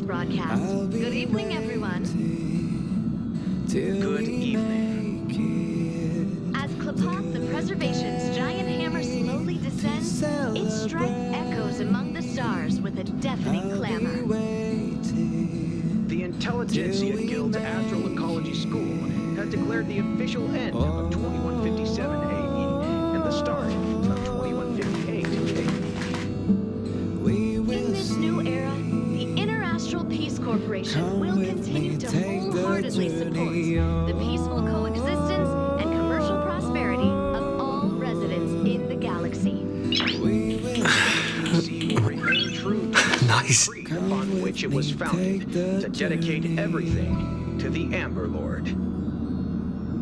broadcast. Good evening, everyone. Good evening. As Klapoth, the Preservation's giant hammer slowly descends, its strike echoes among the stars with a deafening clamor. The Intelligentsia Guild's Astral Ecology School has declared the official end of 2157 AE and the start of 2158 AE. In this new era, the Interastral Peace Corporation will continue to wholeheartedly support the peaceful coexistence and commercial prosperity of all residents in the galaxy. The will remain true to the Nice. creed upon which it was founded, to dedicate everything to the Amber Lord.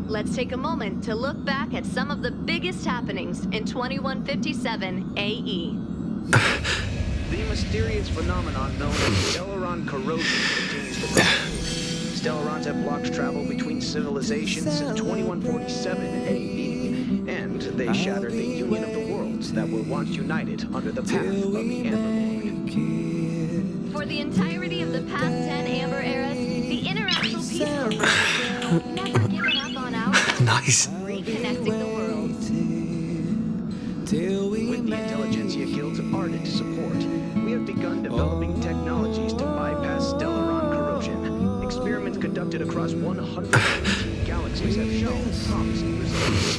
Let's take a moment to look back at some of the biggest happenings in 2157 AE. The mysterious phenomenon known as Stellaron corrosion continues to grow. Stellarons have blocked travel between civilizations since 2147 AE, and they shattered the union of the worlds that were once united under the path of the Amber Lord. For the entirety of the past 10 Amber eras, the Interastral Peace Corporation has never given up on our Nice. reconnecting the world. With the Intelligentsia Guild's ardent support, we have begun developing technologies to bypass Stellaron corrosion. Experiments conducted across 118 galaxies have shown promising results.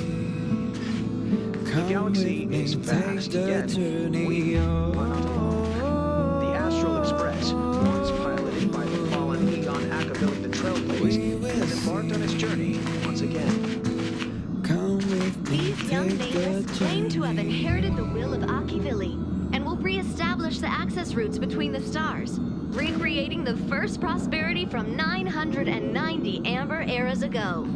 The galaxy is vast, yet we are not alone. The Astral Express, once piloted by the fallen Eon Akavili the Trailblaze, has embarked on its journey once again. These young natives claim to have inherited the will of Akavili and will re-establish the access routes between the stars, recreating the first prosperity from 990 Amber eras ago.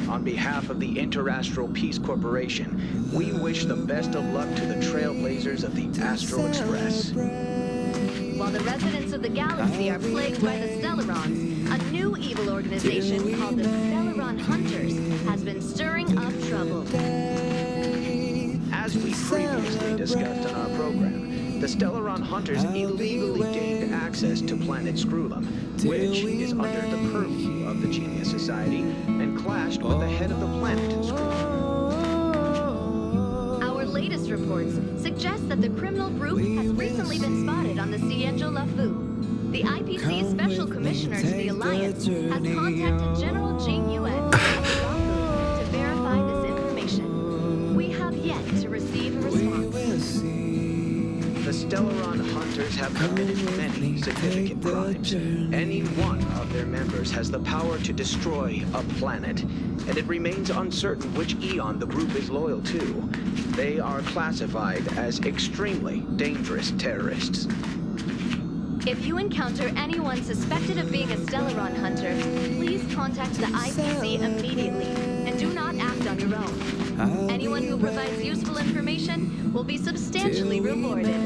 On behalf of the Interastral Peace Corporation, we wish the best of luck to the trailblazers of the Astral Express. While the residents of the galaxy are plagued by the Stellarons, a new evil organization called the Stellaron Hunters has been stirring up trouble. As we previously discussed on our program, the Stellaron Hunters illegally gained access to planet Screwlum, which is under the purview of the Genius Society, and clashed with the head of the planet Screwlum. Our latest reports suggest that the criminal group has recently been spotted on the Sienjo Lafu. The IPC Special Commissioner to the Alliance has contacted General Jing Yuan to verify this information. We have yet to receive a response. The Stellaron Hunters have committed many significant crimes. Any one of their members has the power to destroy a planet, and it remains uncertain which Eon the group is loyal to. They are classified as extremely dangerous terrorists. If you encounter anyone suspected of being a Stellaron Hunter, please contact the IPC immediately, and do not act on your own. Anyone who provides useful information will be substantially rewarded.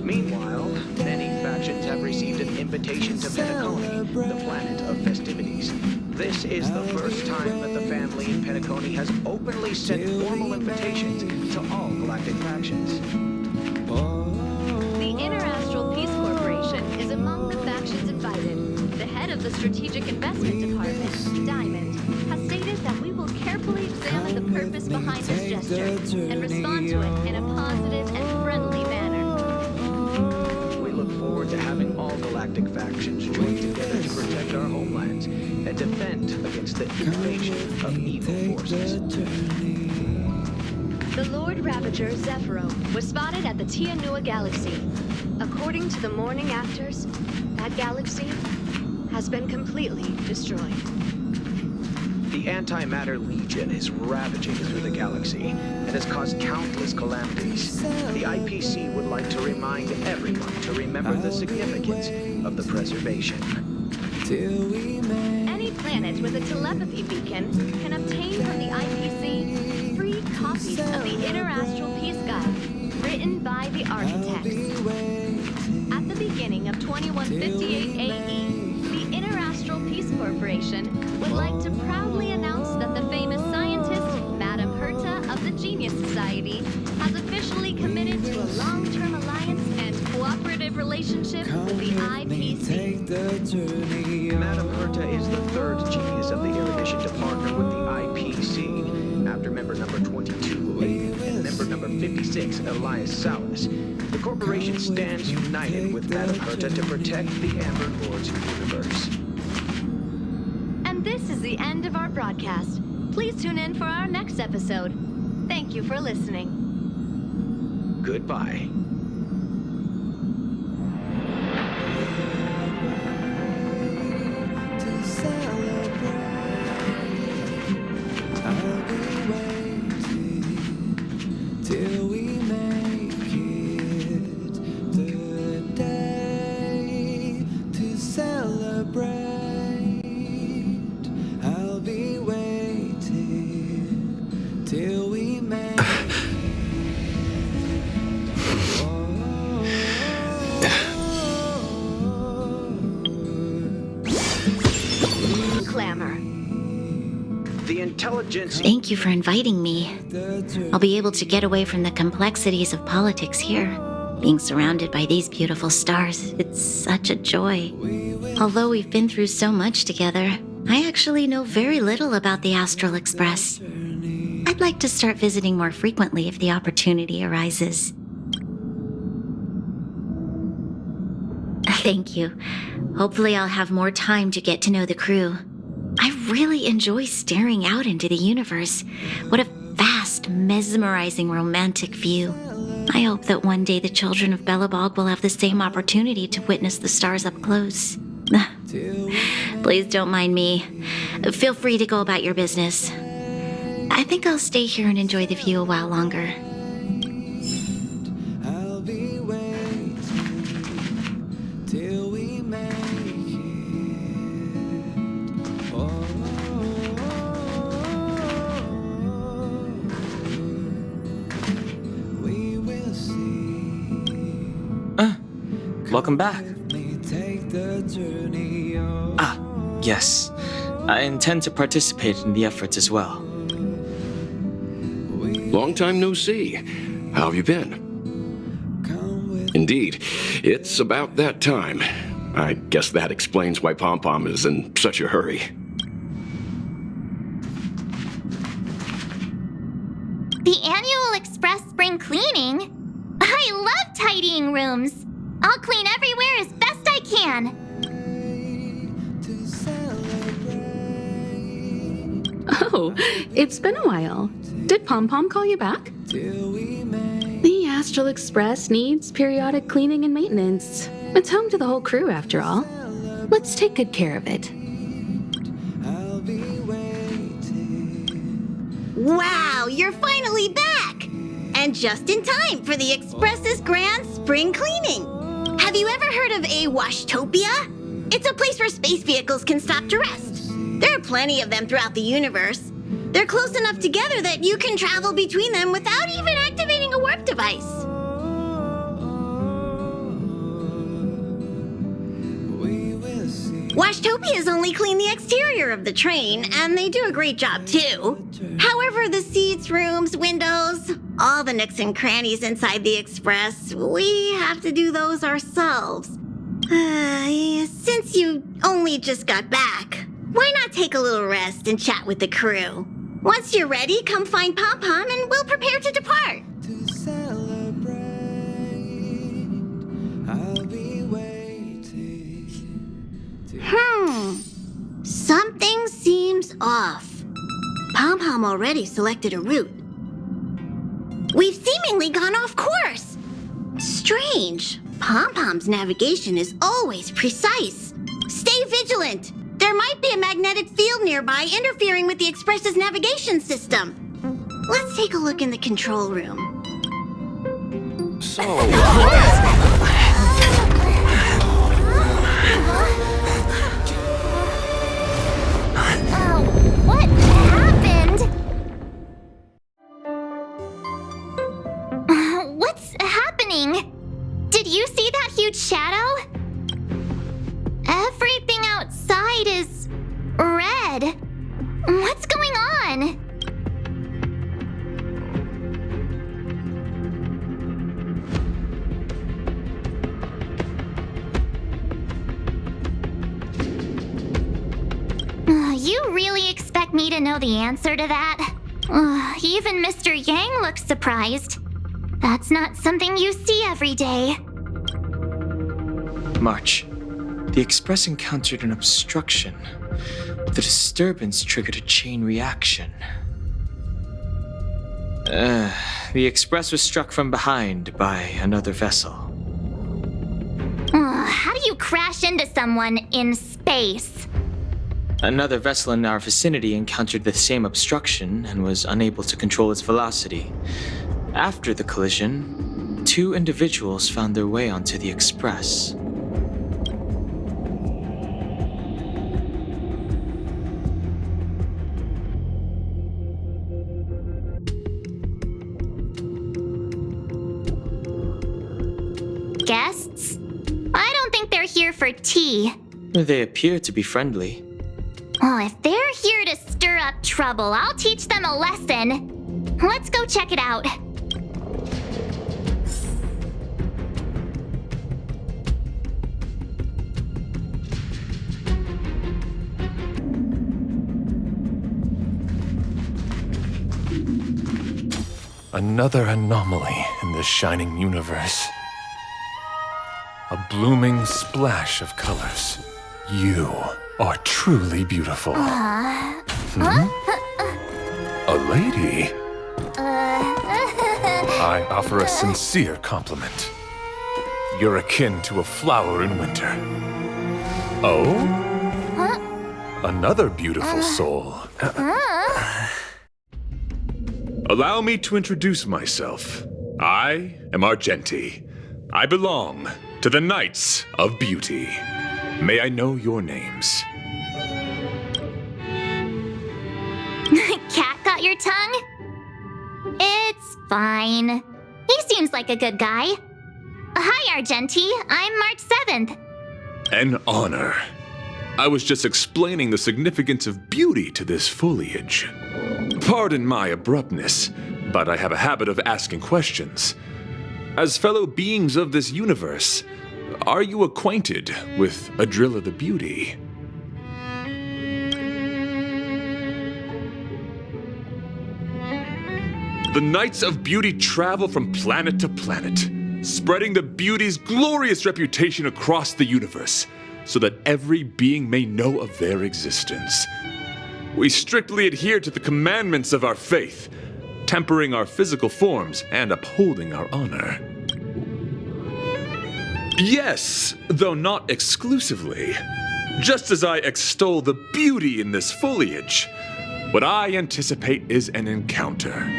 Meanwhile, many factions have received an invitation to Penacony, the planet of festivities. This is the first time that the family in Penacony has openly sent formal invitations to all galactic factions. The Interastral Peace Corporation is among the factions invited. The head of the Strategic Investment Department, Diamond, has stated that we will carefully examine the purpose behind this gesture and respond to it in a positive and friendly manner. We look forward to having all galactic factions join together to protect our homelands and defend against the invasion of evil forces. The Lord Ravager, Zephyro, was spotted at the Tianua Galaxy. According to the Morning Afters, that galaxy has been completely destroyed. The Antimatter Legion is ravaging through the galaxy and has caused countless calamities. The IPC would like to remind everyone to remember the significance of the preservation. Any planet with a telepathy beacon can obtain from the IPC free copies of the Interastral Peace Guide, written by the architects. At the beginning of 2158 AE, the Interastral Peace Corporation would like to proudly announce that the famous scientist, Madame Herta of the Genius Society, has officially committed to a long-term alliance and cooperative relationship Madame Herta is the third genius of the Erudition to partner with the IPC, after member number 22, Aiden, and member number 56, Elias Salas. The corporation stands united with Madame Herta to protect the Amber Lord's universe. And this is the end of our broadcast. Please tune in for our next episode. Thank you for listening. Goodbye. Clamor. The intelligence... Thank you for inviting me. I'll be able to get away from the complexities of politics here. Being surrounded by these beautiful stars, it's such a joy. Although we've been through so much together, I actually know very little about the Astral Express. I'd like to start visiting more frequently if the opportunity arises. Thank you. Hopefully I'll have more time to get to know the crew. I really enjoy staring out into the universe. What a vast, mesmerizing, romantic view. I hope that one day the children of Belobog will have the same opportunity to witness the stars up close. Please don't mind me. Feel free to go about your business. I think I'll stay here and enjoy the view a while longer. Welcome back. Yes. I intend to participate in the efforts as well. Long time no see. How have you been? Indeed, it's about that time. I guess that explains why Pom Pom is in such a hurry. The annual Express spring cleaning? I love tidying rooms. I'll clean everywhere as best I can. Oh, it's been a while. Did Pom Pom call you back? The Astral Express needs periodic cleaning and maintenance. It's home to the whole crew, after all. Let's take good care of it. Wow, you're finally back! And just in time for the Express's grand spring cleaning. Have you ever heard of a Washtopia? It's a place where space vehicles can stop to rest. There are plenty of them throughout the universe. They're close enough together that you can travel between them without even activating a warp device. Washtopias only clean the exterior of the train, and they do a great job too. However, the seats, rooms, windows, all the nooks and crannies inside the Express, we have to do those ourselves. Since you only just got back, why not take a little rest and chat with the crew? Once you're ready, come find Pom Pom and we'll prepare to depart. Something seems off. Pom Pom already selected a route. We've seemingly gone off course. Strange. Pom Pom's navigation is always precise. Stay vigilant. There might be a magnetic field nearby interfering with the Express's navigation system. Let's take a look in the control room. What happened? What's happening? Did you see that huge shadow? Everything outside is red. What's going on? know the answer to that? Even Mr. Yang looks surprised. That's not something you see every day. March. The Express encountered an obstruction. The disturbance triggered a chain reaction. The Express was struck from behind by another vessel. How do you crash into someone in space? Another vessel in our vicinity encountered the same obstruction and was unable to control its velocity. After the collision, 2 individuals found their way onto the Express. Guests? I don't think they're here for tea. They appear to be friendly. Well, if they're here to stir up trouble, I'll teach them a lesson. Let's go check it out. Another anomaly in this shining universe. A blooming splash of colors. You are truly beautiful. A lady? I offer a sincere compliment. You're akin to a flower in winter. Oh? Another beautiful soul. Allow me to introduce myself. I am Argenti. I belong to the Knights of Beauty. May I know your names? Cat got your tongue? It's fine. He seems like a good guy. Hi, Argenti. I'm March 7th. An honor. I was just explaining the significance of beauty to this foliage. Pardon my abruptness, but I have a habit of asking questions. As fellow beings of this universe, are you acquainted with Adrilla the Beauty? The Knights of Beauty travel from planet to planet, spreading the beauty's glorious reputation across the universe, so that every being may know of their existence. We strictly adhere to the commandments of our faith, tempering our physical forms and upholding our honor. Yes, though not exclusively. Just as I extol the beauty in this foliage, what I anticipate is an encounter.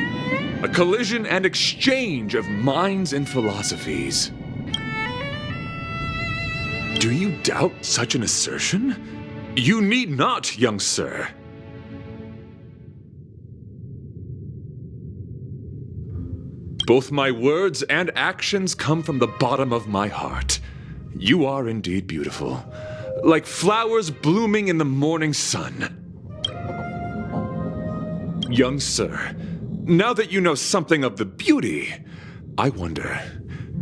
A collision and exchange of minds and philosophies. Do you doubt such an assertion? You need not, young sir. Both my words and actions come from the bottom of my heart. You are indeed beautiful, like flowers blooming in the morning sun. Young sir, now that you know something of the beauty, I wonder,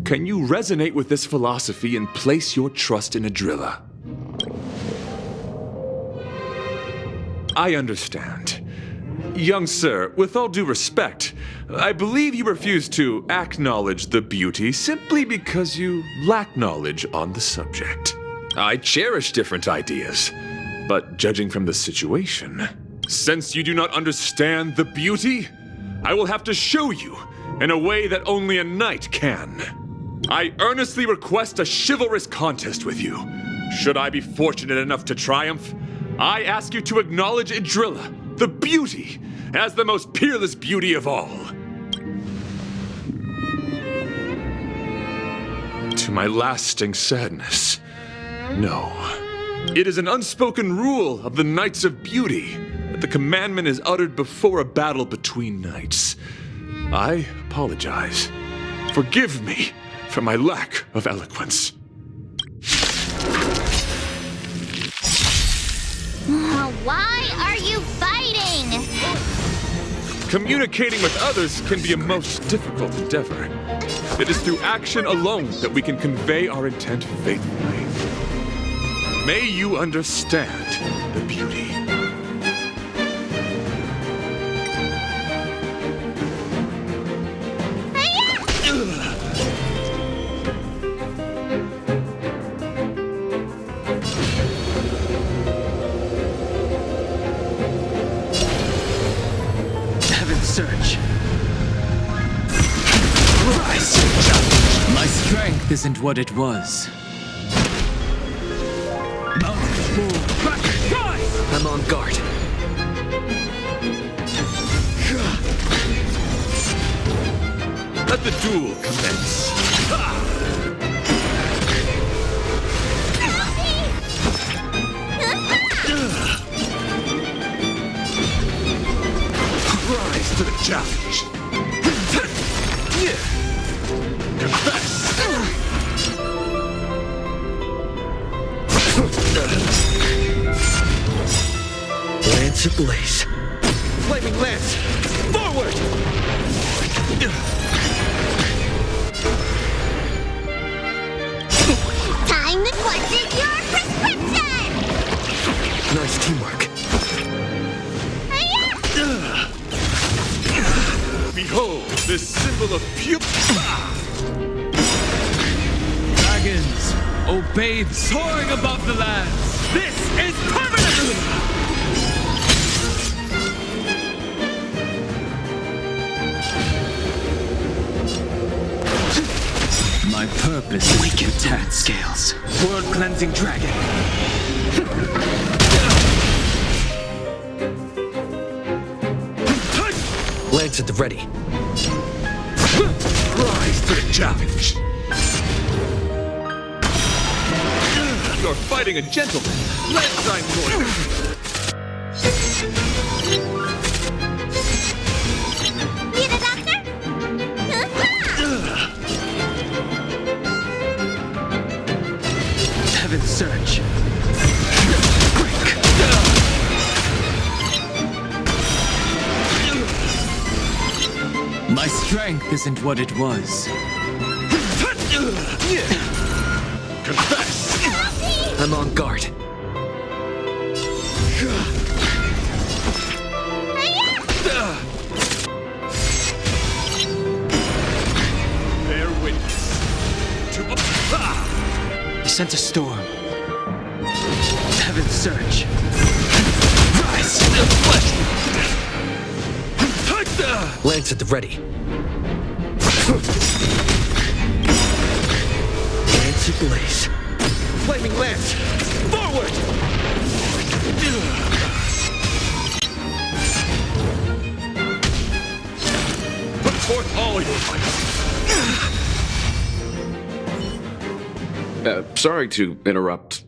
can you resonate with this philosophy and place your trust in Adrilla? I understand. Young sir, with all due respect, I believe you refuse to acknowledge the beauty simply because you lack knowledge on the subject. I cherish different ideas, but judging from the situation, since you do not understand the beauty, I will have to show you in a way that only a knight can. I earnestly request a chivalrous contest with you. Should I be fortunate enough to triumph, I ask you to acknowledge Adrilla, the beauty, as the most peerless beauty of all. To my lasting sadness, no. It is an unspoken rule of the Knights of Beauty that the commandment is uttered before a battle between knights. I apologize. Forgive me for my lack of eloquence. Why are you fighting? Communicating with others can be a most difficult endeavor. It is through action alone that we can convey our intent faithfully. May you understand the beauty. search. Rise! My strength isn't what it was. I'm on guard. Let the duel commence. Rise to the challenge. Confess. Lance ablaze. Flaming lance! Forward! Time to question your prescription! Nice teamwork. Behold, this symbol of pure. Dragons, obey soaring above the lands. This is permanent! My purpose is to attack Scales. World-cleansing dragon. Lance at the ready. Rise to the challenge. You're fighting a gentleman. Lance, I'm going. Need a doctor? Heaven's Search. My strength isn't what it was. Confess. I'm on guard. Bear witness to I sent a storm. Heaven's Search. Rise! Lance at the ready. Lance ablaze. Flaming lance! Forward! put forth all your might. Sorry to interrupt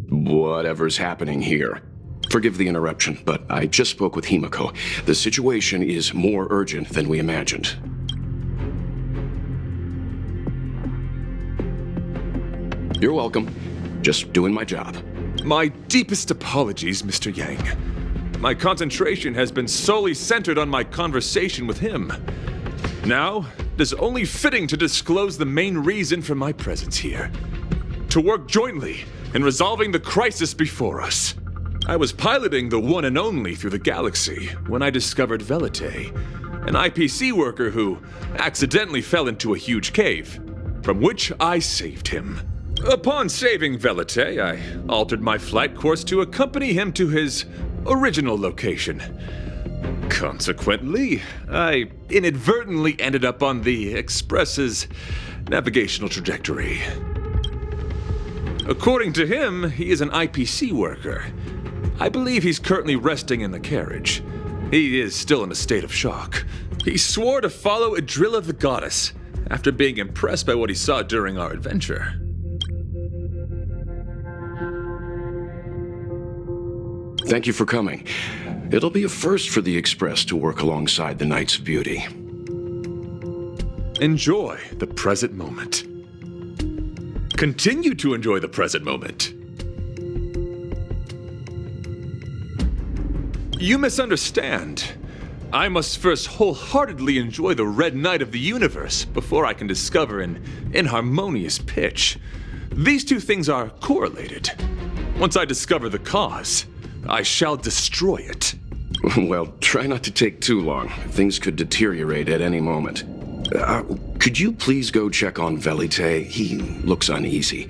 whatever's happening here. Forgive the interruption, but I just spoke with Himiko. The situation is more urgent than we imagined. You're welcome. Just doing my job. My deepest apologies, Mr. Yang. My concentration has been solely centered on my conversation with him. Now, it is only fitting to disclose the main reason for my presence here. To work jointly in resolving the crisis before us. I was piloting the one and only through the galaxy when I discovered Velite, an IPC worker who accidentally fell into a huge cave, from which I saved him. Upon saving Velite, I altered my flight course to accompany him to his original location. Consequently, I inadvertently ended up on the Express's navigational trajectory. According to him, he is an IPC worker. I believe he's currently resting in the carriage. He is still in a state of shock. He swore to follow Adrilla the Goddess after being impressed by what he saw during our adventure. Thank you for coming. It'll be a first for the Express to work alongside the Knights of Beauty. Enjoy the present moment. Continue to enjoy the present moment. You misunderstand. I must first wholeheartedly enjoy the Red Knight of the universe before I can discover an inharmonious pitch. These two things are correlated. Once I discover the cause, I shall destroy it. Well, try not to take too long. Things could deteriorate at any moment. Could you please go check on Velite? He looks uneasy.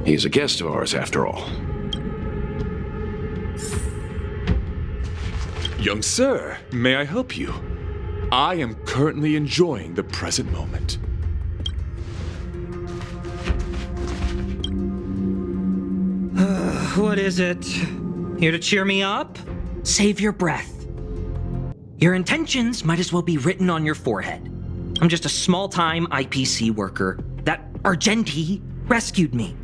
He's a guest of ours, after all. Young sir, may I help you? I am currently enjoying the present moment. What is it? Here to cheer me up? Save your breath. Your intentions might as well be written on your forehead. I'm just a small-time IPC worker. That Argenti rescued me.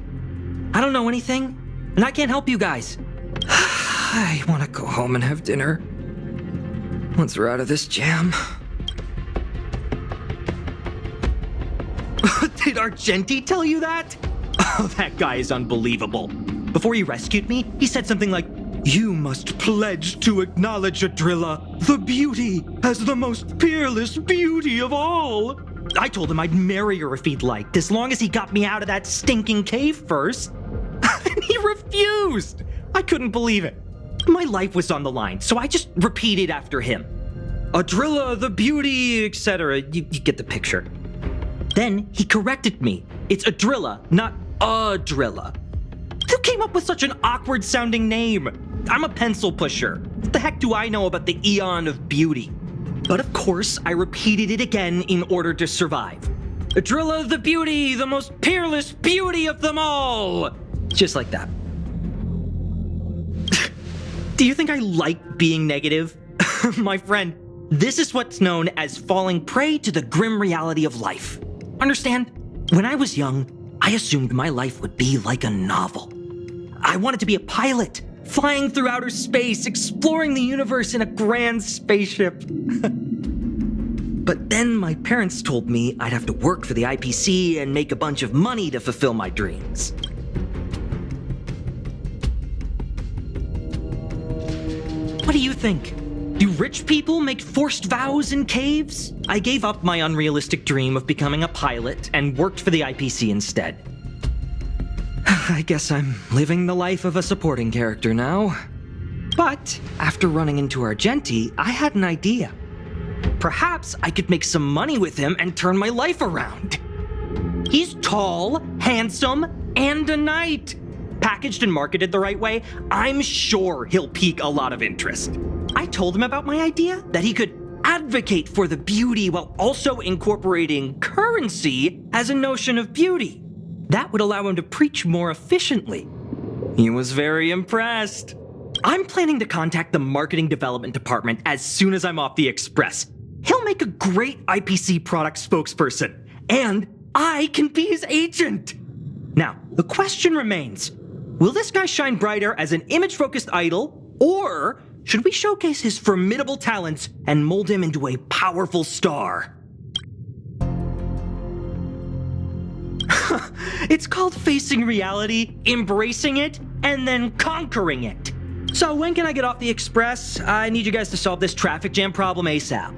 I don't know anything, and I can't help you guys. I want to go home and have dinner. Once we're out of this jam. Did Argenti tell you that? Oh, that guy is unbelievable. Before he rescued me, he said something like, "You must pledge to acknowledge Adrilla, the beauty, as the most peerless beauty of all." I told him I'd marry her if he'd liked, as long as he got me out of that stinking cave first. And he refused. I couldn't believe it. My life was on the line, so I just repeated after him. Adrilla, the beauty, etc. You get the picture. Then he corrected me. It's Adrilla, not Adrilla. Who came up with such an awkward-sounding name? I'm a pencil pusher. What the heck do I know about the Eon of Beauty? But of course, I repeated it again in order to survive. Adrilla the beauty, the most peerless beauty of them all! Just like that. Do you think I like being negative? My friend, this is what's known as falling prey to the grim reality of life. Understand? When I was young, I assumed my life would be like a novel. I wanted to be a pilot, flying through outer space, exploring the universe in a grand spaceship. But then my parents told me I'd have to work for the IPC and make a bunch of money to fulfill my dreams. What do you think? Do rich people make forced vows in caves? I gave up my unrealistic dream of becoming a pilot and worked for the IPC instead. I guess I'm living the life of a supporting character now. But after running into Argenti, I had an idea. Perhaps I could make some money with him and turn my life around. He's tall, handsome, and a knight. Packaged and marketed the right way, I'm sure he'll pique a lot of interest. I told him about my idea, that he could advocate for the beauty while also incorporating currency as a notion of beauty. That would allow him to preach more efficiently. He was very impressed. I'm planning to contact the marketing development department as soon as I'm off the express. He'll make a great IPC product spokesperson, and I can be his agent. Now, the question remains, will this guy shine brighter as an image-focused idol, or should we showcase his formidable talents and mold him into a powerful star? It's called facing reality, embracing it, and then conquering it. So when can I get off the express? I need you guys to solve this traffic jam problem ASAP.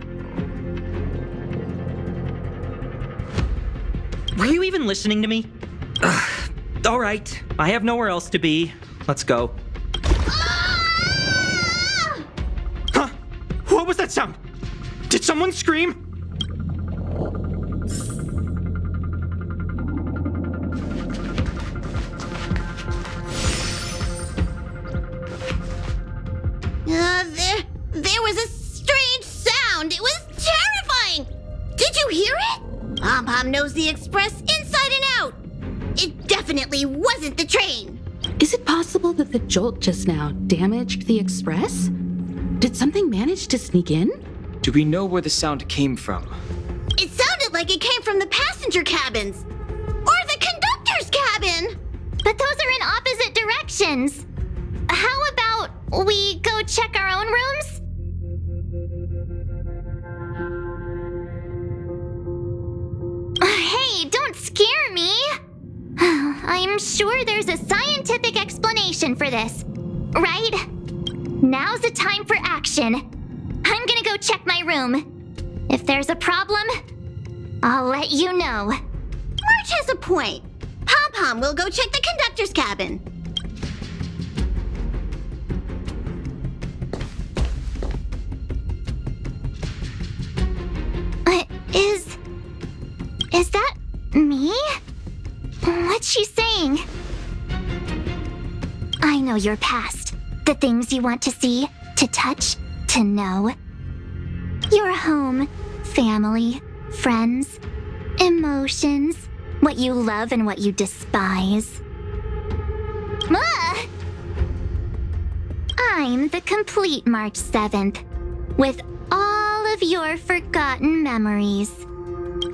Were you even listening to me? All right, I have nowhere else to be. Let's go. Huh? What was that sound? Did someone scream? There was a strange sound. It was terrifying. Did you hear it? Pom-Pom knows the express inside and out. It definitely wasn't the train. Is it possible that the jolt just now damaged the express? Did something manage to sneak in? Do we know where the sound came from? It sounded like it came from the passenger cabins. Or the conductor's cabin. But those are in opposite directions. How about we go check our own rooms? Hey, don't scare me. I'm sure there's a scientific explanation for this, right? Now's the time for action. I'm gonna go check my room. If there's a problem, I'll let you know. March has a point. Pom-Pom will go check the conductor's cabin. Is that me? What's she saying? I know your past. The things you want to see, to touch, to know. You Your home, family, friends, emotions, what you love and what you despise. I'm the complete March 7th, with all of your forgotten memories.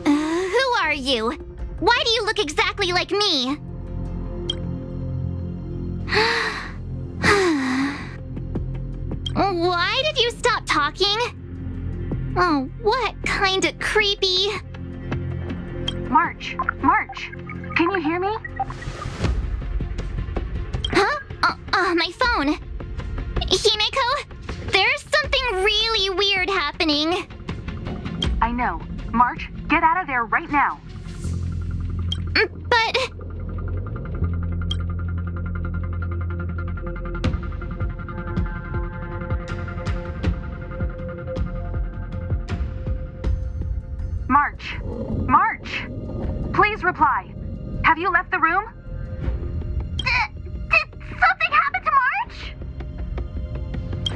Who are you? Why do you look exactly like me? Why did you stop talking? Oh, what kind of creepy... March, can you hear me? Huh? My phone. Himeko, there's something really weird happening. I know. March, get out of there right now. But... March! Please reply. Have you left the room? Did something happen to March?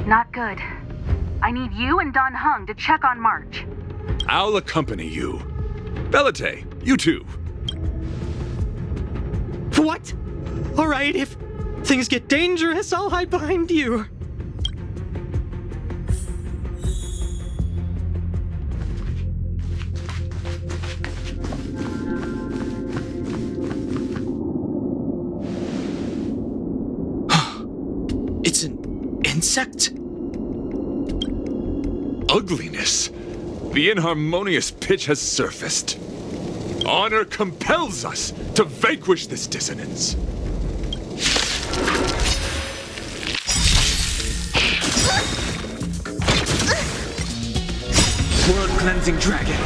Not good. I need you and Don Hung to check on March. I'll accompany you. Belite, you too. What? Alright, if things get dangerous, I'll hide behind you. It's an insect? Ugliness. The inharmonious pitch has surfaced. Honor compels us to vanquish this dissonance. World-cleansing dragon.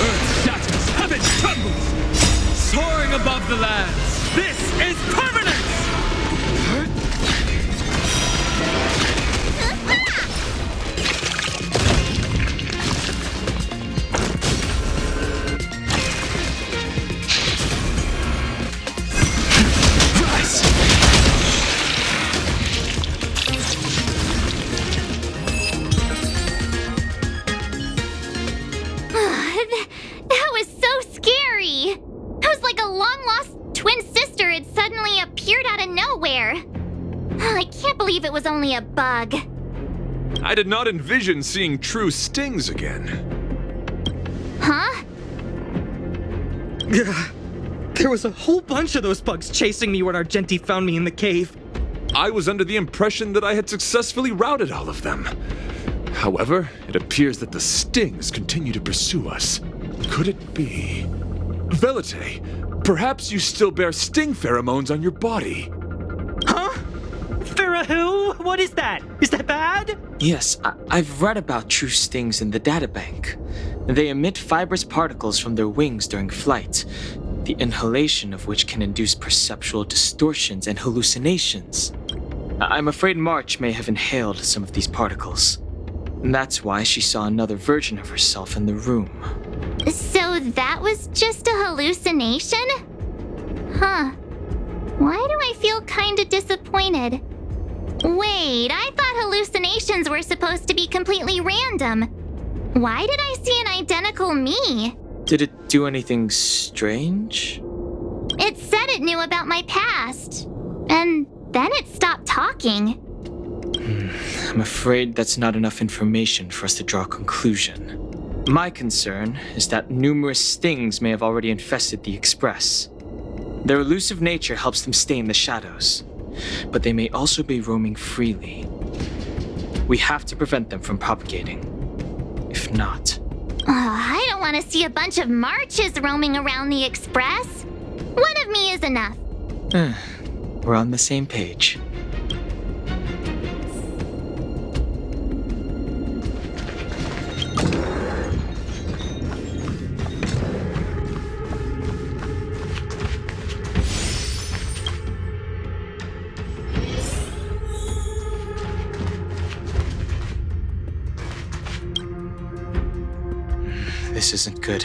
Earth shatters, heaven trembles! Soaring above the lands, this is permanence! That was so scary! It was like a long-lost twin sister had suddenly appeared out of nowhere. I can't believe it was only a bug. I did not envision seeing true stings again. Huh? There was a whole bunch of those bugs chasing me when Argenti found me in the cave. I was under the impression that I had successfully routed all of them. However, it appears that the stings continue to pursue us. Could it be... Velite, perhaps you still bear sting pheromones on your body. Huh? Farahoo? What is that? Is that bad? Yes, I've read about true stings in the databank. They emit fibrous particles from their wings during flight, the inhalation of which can induce perceptual distortions and hallucinations. I'm afraid March may have inhaled some of these particles. And that's why she saw another version of herself in the room. So that was just a hallucination? Huh. Why do I feel kinda disappointed? Wait, I thought hallucinations were supposed to be completely random. Why did I see an identical me? Did it do anything strange? It said it knew about my past. And then it stopped talking. I'm afraid that's not enough information for us to draw a conclusion. My concern is that numerous stings may have already infested the Express. Their elusive nature helps them stay in the shadows, but they may also be roaming freely. We have to prevent them from propagating. If not... I don't want to see a bunch of Marches roaming around the Express. One of me is enough. We're on the same page. This isn't good.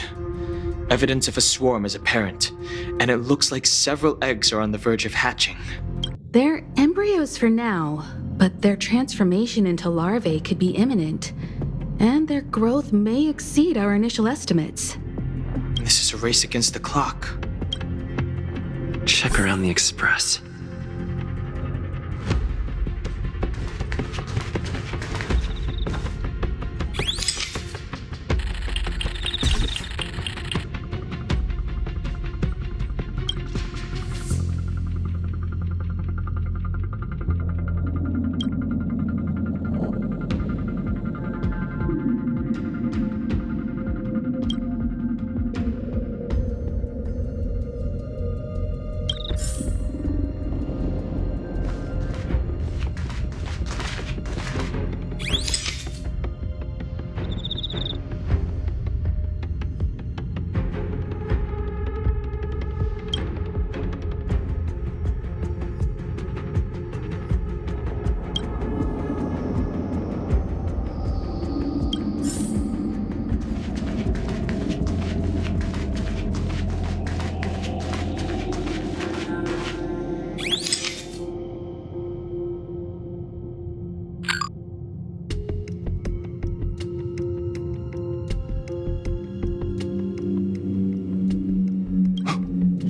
Evidence of a swarm is apparent, and it looks like several eggs are on the verge of hatching. They're embryos for now, but their transformation into larvae could be imminent, and their growth may exceed our initial estimates. This is a race against the clock. Check around the Express.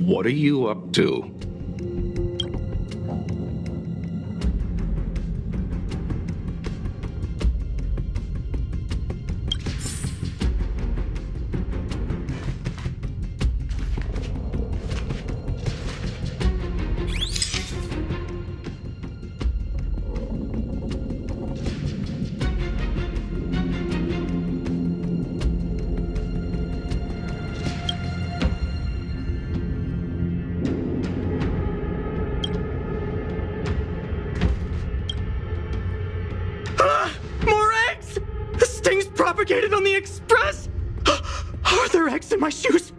What are you up to? More eggs! The sting's propagated on the Express! Are there eggs in my shoes?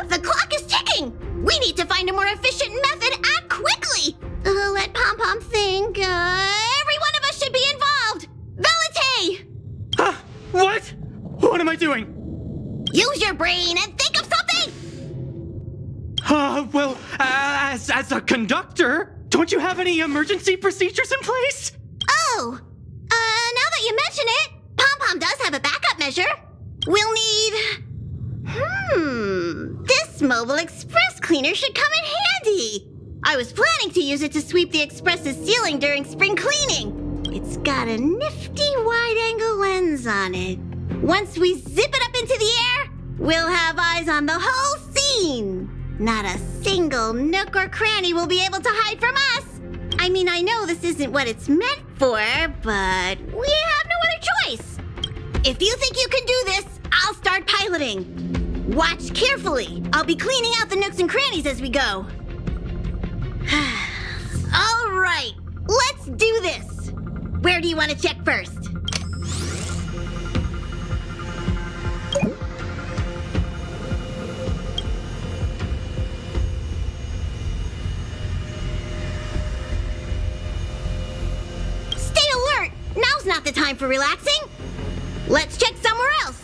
The clock is ticking! We need to find a more efficient method. Act quickly! Let Pom Pom think. Every one of us should be involved! Velite! What? What am I doing? Use your brain and think of something! Well, as a conductor, don't you have any emergency procedures in place? Oh! Now that you mention it, Pom Pom does have a backup measure. We'll need... This mobile express cleaner should come in handy. I was planning to use it to sweep the express's ceiling during spring cleaning. It's got a nifty wide-angle lens on it. Once we zip it up into the air, we'll have eyes on the whole scene. Not a single nook or cranny will be able to hide from us. I mean, I know this isn't what it's meant for, but we have no other choice. If you think you can do this, I'll start piloting. Watch carefully. I'll be cleaning out the nooks and crannies as we go. All right, let's do this. Where do you want to check first? Stay alert. Now's not the time for relaxing. Let's check somewhere else.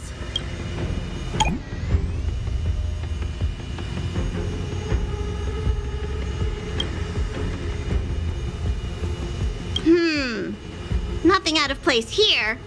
Nothing out of place here.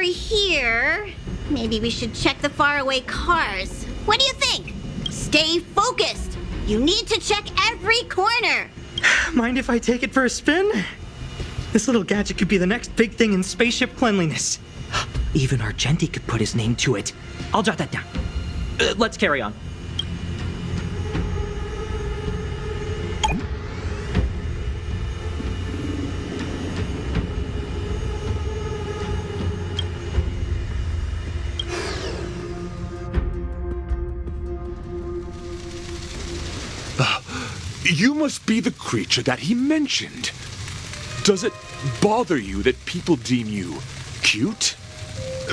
Here. Maybe we should check the faraway cars. What do you think? Stay focused. You need to check every corner. Mind if I take it for a spin? This little gadget could be the next big thing in spaceship cleanliness. Even Argenti could put his name to it. I'll jot that down. Let's carry on. You must be the creature that he mentioned. Does it bother you that people deem you cute?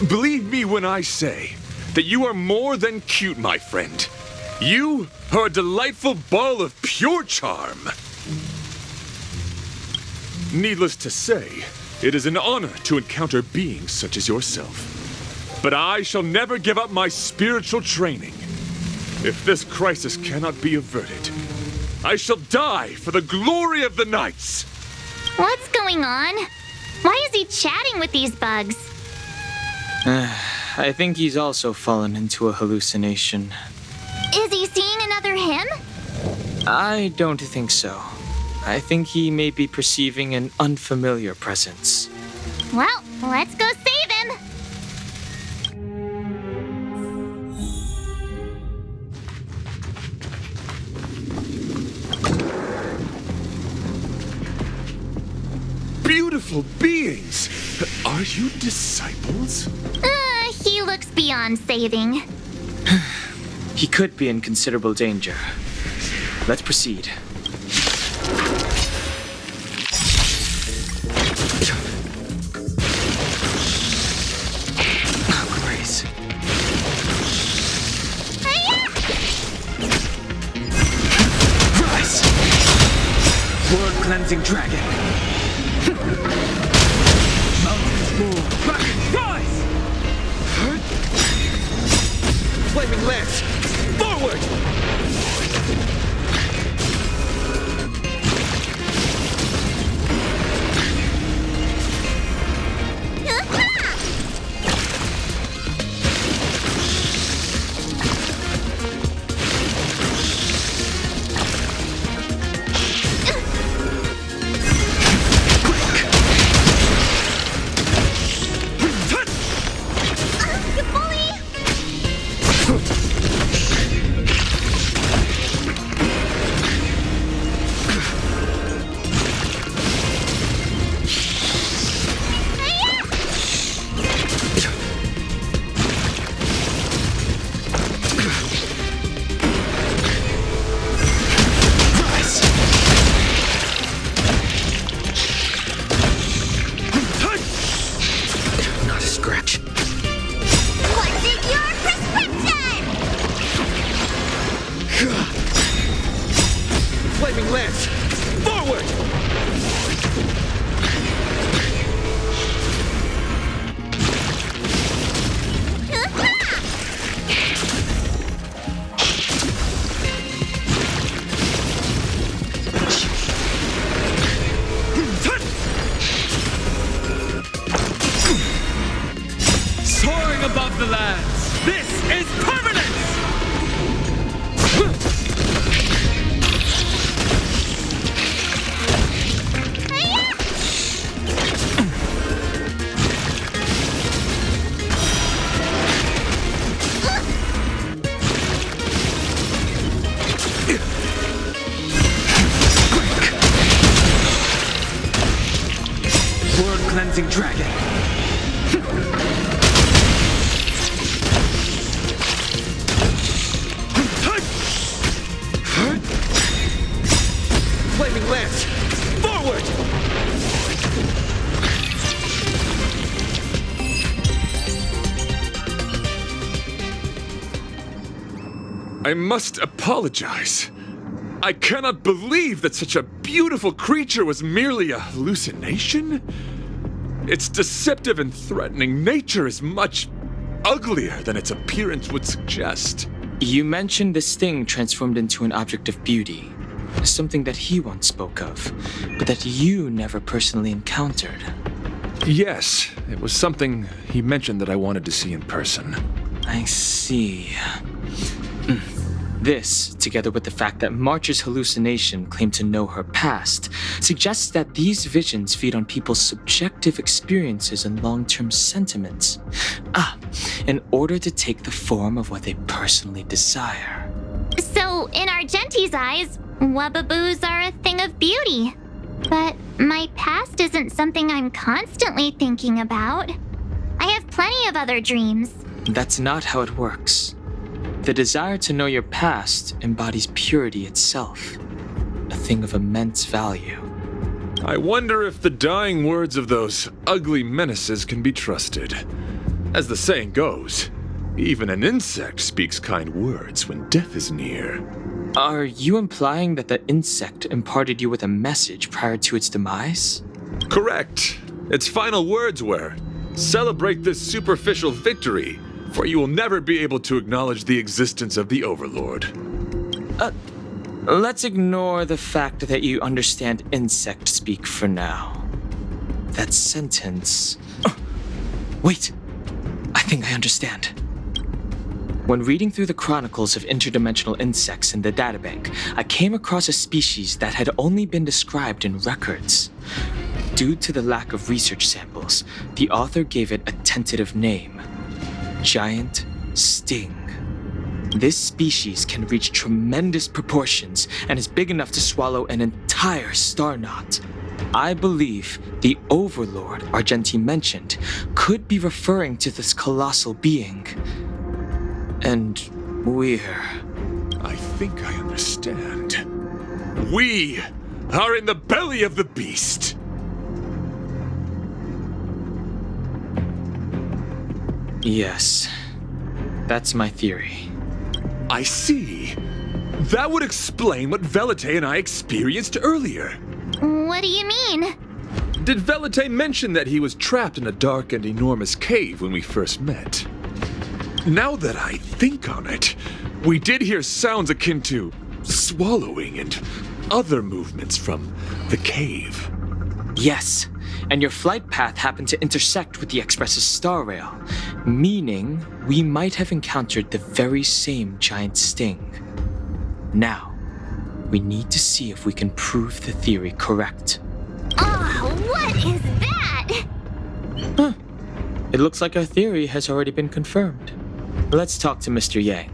Believe me when I say that you are more than cute, my friend. You are a delightful ball of pure charm. Needless to say, it is an honor to encounter beings such as yourself. But I shall never give up my spiritual training. If this crisis cannot be averted, I shall die for the glory of the Knights! What's going on? Why is he chatting with these bugs? I think he's also fallen into a hallucination. Is he seeing another him? I don't think so. I think he may be perceiving an unfamiliar presence. Well, let's go save him! Beautiful beings! Are you disciples? He looks beyond saving. He could be in considerable danger. Let's proceed. Grace. Rise! World-cleansing dragon. Mountains move. Rocket, rise! Flaming lance! Forward! Flaming lance! Forward! Soaring above the lands, this is permanence! World-cleansing dragon. Flaming lance! Forward! I must apologize. I cannot believe that such a beautiful creature was merely a hallucination. Its deceptive and threatening nature is much uglier than its appearance would suggest. You mentioned this thing transformed into an object of beauty. Something that he once spoke of, but that you never personally encountered. Yes, it was something he mentioned that I wanted to see in person. I see. This, together with the fact that March's hallucination claimed to know her past, suggests that these visions feed on people's subjective experiences and long-term sentiments. In order to take the form of what they personally desire. So, in Argenti's eyes, Wubbaboos are a thing of beauty. But my past isn't something I'm constantly thinking about. I have plenty of other dreams. That's not how it works. The desire to know your past embodies purity itself. something of immense value. I wonder if the dying words of those ugly menaces can be trusted. As the saying goes, even an insect speaks kind words when death is near. Are you implying that the insect imparted you with a message prior to its demise? Correct. Its final words were, "Celebrate this superficial victory, for you will never be able to acknowledge the existence of the Overlord." Let's ignore the fact that you understand insect speak for now. That sentence... Wait! I think I understand. When reading through the chronicles of interdimensional insects in the databank, I came across a species that had only been described in records. Due to the lack of research samples, the author gave it a tentative name: Giant Sting. This species can reach tremendous proportions and is big enough to swallow an entire star knot. I believe the Overlord Argenti mentioned could be referring to this colossal being. And I think I understand. We are in the belly of the beast! Yes, that's my theory. I see. That would explain what Velite and I experienced earlier. What do you mean? Did Velite mention that he was trapped in a dark and enormous cave when we first met? Now that I think on it, we did hear sounds akin to swallowing and other movements from the cave. Yes, and your flight path happened to intersect with the Express's star rail, meaning we might have encountered the very same giant sting. Now, we need to see if we can prove the theory correct. Oh, what is that? Huh. It looks like our theory has already been confirmed. Let's talk to Mr. Yang.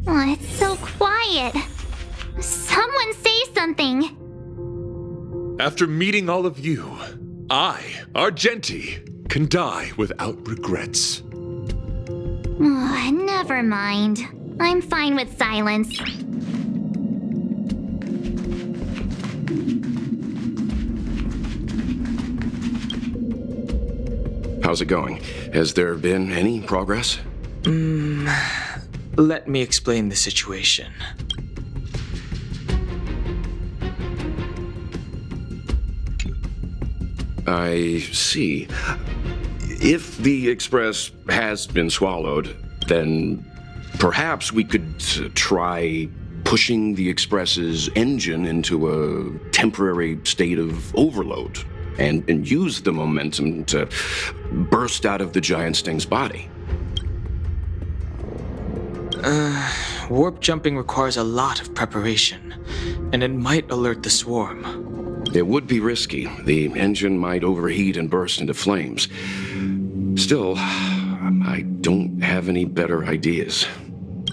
Oh, it's so quiet. Someone say something. After meeting all of you, I, Argenti, can die without regrets. Oh, never mind. I'm fine with silence. How's it going? Has there been any progress? Let me explain the situation. I see. If the Express has been swallowed, then perhaps we could try pushing the Express's engine into a temporary state of overload and use the momentum to burst out of the giant sting's body. Warp jumping requires a lot of preparation, and it might alert the swarm. It would be risky. The engine might overheat and burst into flames. Still, I don't have any better ideas.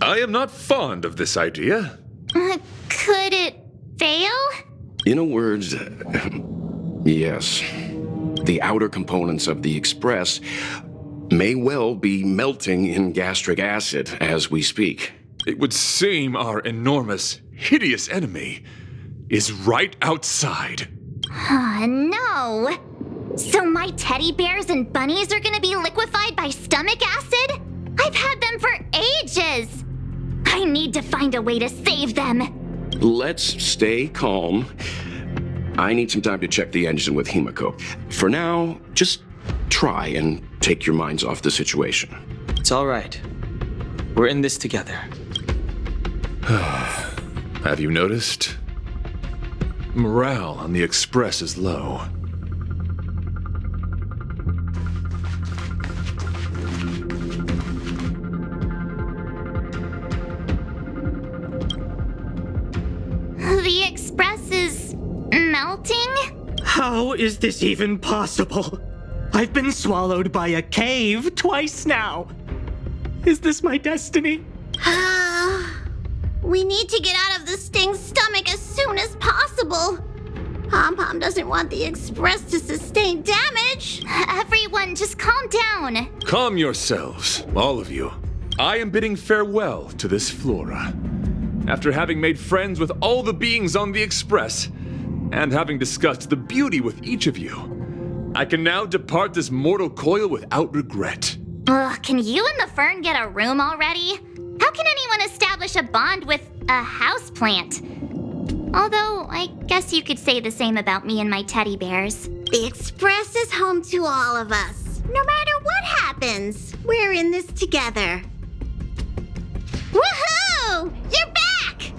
I am not fond of this idea. Could it fail? In a word, yes. The outer components of the Express may well be melting in gastric acid as we speak. It would seem our enormous, hideous enemy is right outside. No. So my teddy bears and bunnies are gonna be liquefied by stomach acid? I've had them for ages. I need to find a way to save them. Let's stay calm. I need some time to check the engine with Himiko. For now, just try and take your minds off the situation. It's all right. We're in this together. Have you noticed? Morale on the Express is low. The Express is melting? How is this even possible? I've been swallowed by a cave twice now. Is this my destiny? We need to get out of the Sting's stomach as soon as possible. Pom-Pom doesn't want the Express to sustain damage. Everyone, just calm down. Calm yourselves, all of you. I am bidding farewell to this flora. After having made friends with all the beings on the Express, and having discussed the beauty with each of you, I can now depart this mortal coil without regret. Ugh, can you and the Fern get a room already? How can anyone establish a bond with a houseplant? Although, I guess you could say the same about me and my teddy bears. The Express is home to all of us. No matter what happens, we're in this together. Woohoo! You're back!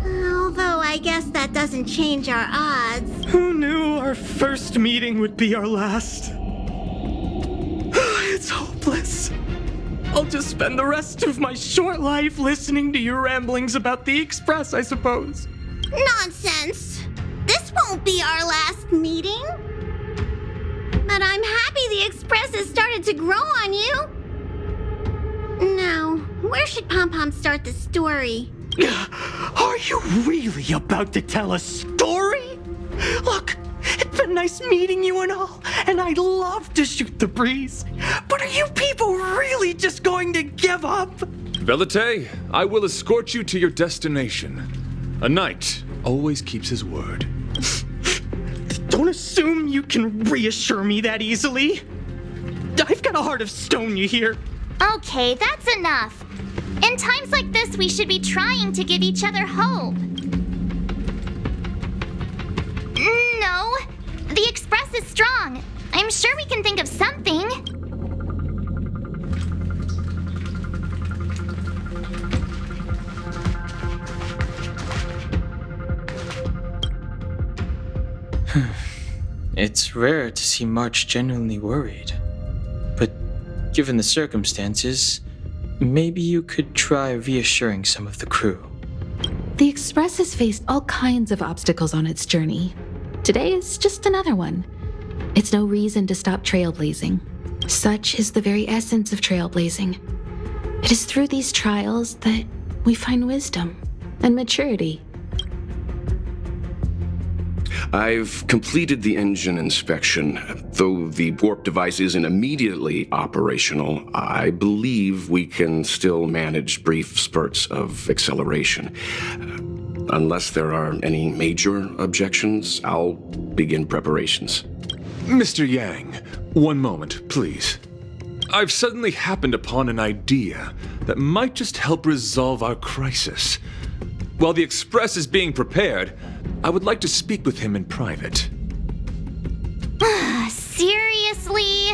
Although I guess that doesn't change our odds. Who knew our first meeting would be our last? It's hopeless. I'll just spend the rest of my short life listening to your ramblings about the Express, I suppose. Nonsense! This won't be our last meeting. But I'm happy the Express has started to grow on you. Now, where should Pom-Pom start the story? Are you really about to tell a story? Look, it's been nice meeting you and all, and I'd love to shoot the breeze. But are you people really just going to give up? Velite, I will escort you to your destination. A knight always keeps his word. Don't assume you can reassure me that easily. I've got a heart of stone, you hear? Okay, that's enough. In times like this, we should be trying to give each other hope. No, the Express is strong. I'm sure we can think of something. It's rare to see March genuinely worried. But given the circumstances, maybe you could try reassuring some of the crew. The Express has faced all kinds of obstacles on its journey. Today is just another one. It's no reason to stop trailblazing. Such is the very essence of trailblazing. It is through these trials that we find wisdom and maturity. I've completed the engine inspection. Though the warp device isn't immediately operational, I believe we can still manage brief spurts of acceleration. Unless there are any major objections, I'll begin preparations. Mr. Yang, one moment, please. I've suddenly happened upon an idea that might just help resolve our crisis. While the Express is being prepared, I would like to speak with him in private. Seriously?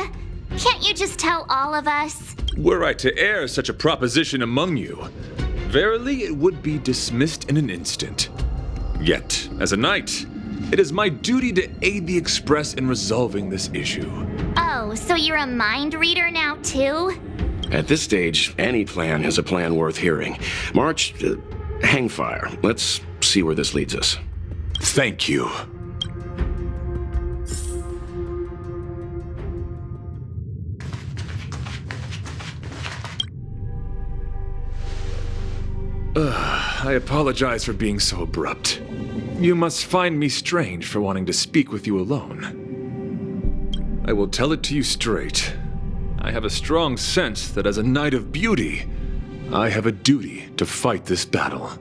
Can't you just tell all of us? Were I to air such a proposition among you, verily it would be dismissed in an instant. Yet, as a knight, it is my duty to aid the Express in resolving this issue. Oh, so you're a mind reader now too? At this stage, any plan is a plan worth hearing. March, hang fire. Let's see where this leads us. Thank you. I apologize for being so abrupt. You must find me strange for wanting to speak with you alone. I will tell it to you straight. I have a strong sense that as a Knight of Beauty, I have a duty to fight this battle.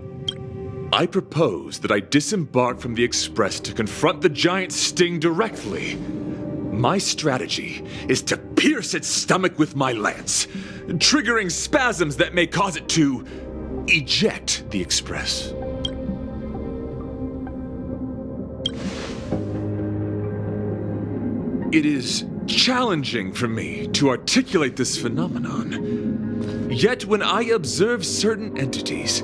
I propose that I disembark from the Express to confront the giant Sting directly. My strategy is to pierce its stomach with my lance, triggering spasms that may cause it to eject the Express. It is challenging for me to articulate this phenomenon. Yet when I observe certain entities,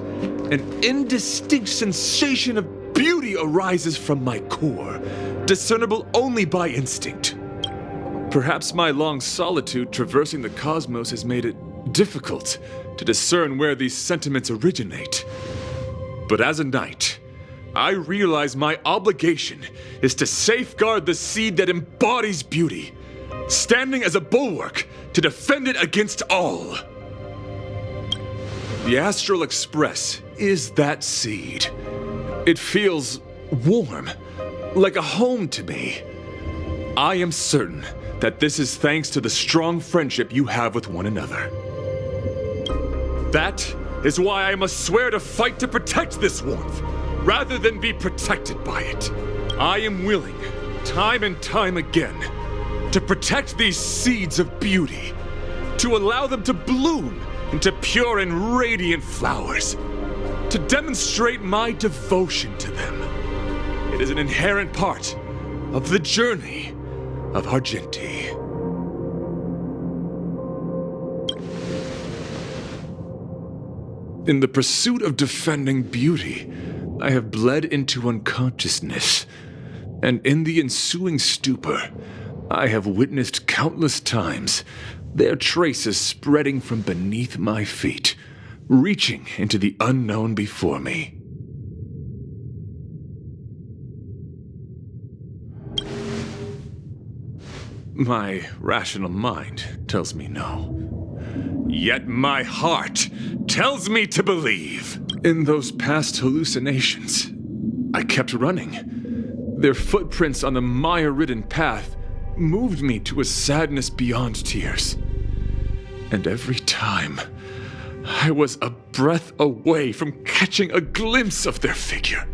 an indistinct sensation of beauty arises from my core, discernible only by instinct. Perhaps my long solitude traversing the cosmos has made it difficult to discern where these sentiments originate. But as a knight, I realize my obligation is to safeguard the seed that embodies beauty, standing as a bulwark to defend it against all. The Astral Express is that seed. It feels warm, like a home to me. I am certain that this is thanks to the strong friendship you have with one another. That is why I must swear to fight to protect this warmth, rather than be protected by it. I am willing, time and time again, to protect these seeds of beauty, to allow them to bloom into pure and radiant flowers, to demonstrate my devotion to them. It is an inherent part of the journey of Argenti. In the pursuit of defending beauty, I have bled into unconsciousness, and in the ensuing stupor, I have witnessed countless times their traces spreading from beneath my feet, reaching into the unknown before me. My rational mind tells me no. Yet my heart tells me to believe. In those past hallucinations, I kept running. Their footprints on the mire-ridden path moved me to a sadness beyond tears. And every time, I was a breath away from catching a glimpse of their figure.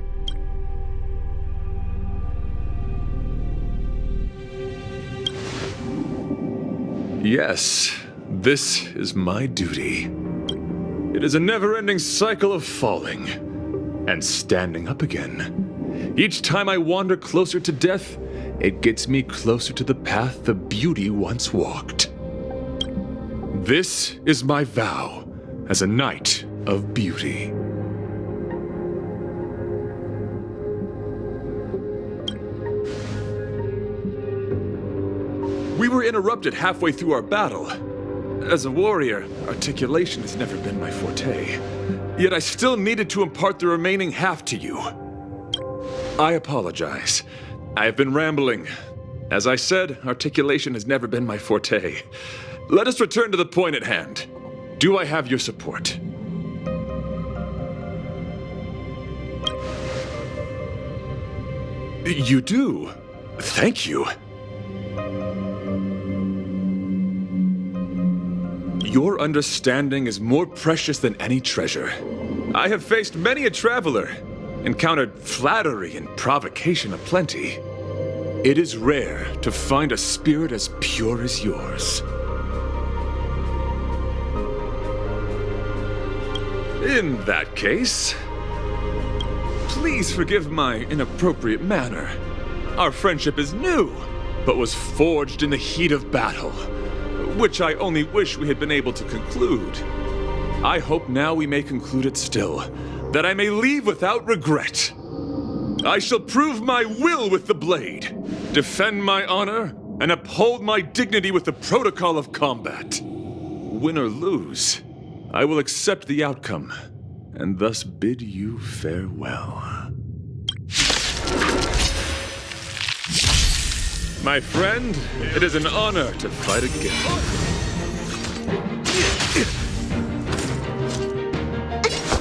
Yes, this is my duty. It is a never-ending cycle of falling and standing up again. Each time I wander closer to death, it gets me closer to the path the beauty once walked. This is my vow as a knight of beauty. We were interrupted halfway through our battle. As a warrior, articulation has never been my forte. Yet I still needed to impart the remaining half to you. I apologize. I have been rambling. As I said, articulation has never been my forte. Let us return to the point at hand. Do I have your support? You do. Thank you. Your understanding is more precious than any treasure. I have faced many a traveler, encountered flattery and provocation aplenty. It is rare to find a spirit as pure as yours. In that case, please forgive my inappropriate manner. Our friendship is new, but was forged in the heat of battle, which I only wish we had been able to conclude. I hope now we may conclude it still, that I may leave without regret. I shall prove my will with the blade, defend my honor, and uphold my dignity with the protocol of combat. Win or lose, I will accept the outcome, and thus bid you farewell. My friend, it is an honor to fight again.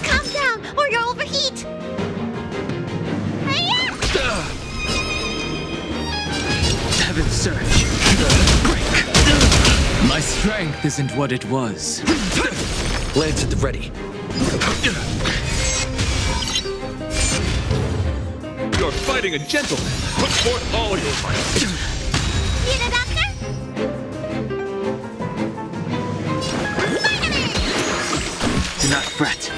Calm down, or you'll overheat! Heaven surge. Break. My strength isn't what it was. Lance at the ready. You're fighting a gentleman. Put forth all your might. Need a doctor? Do not fret.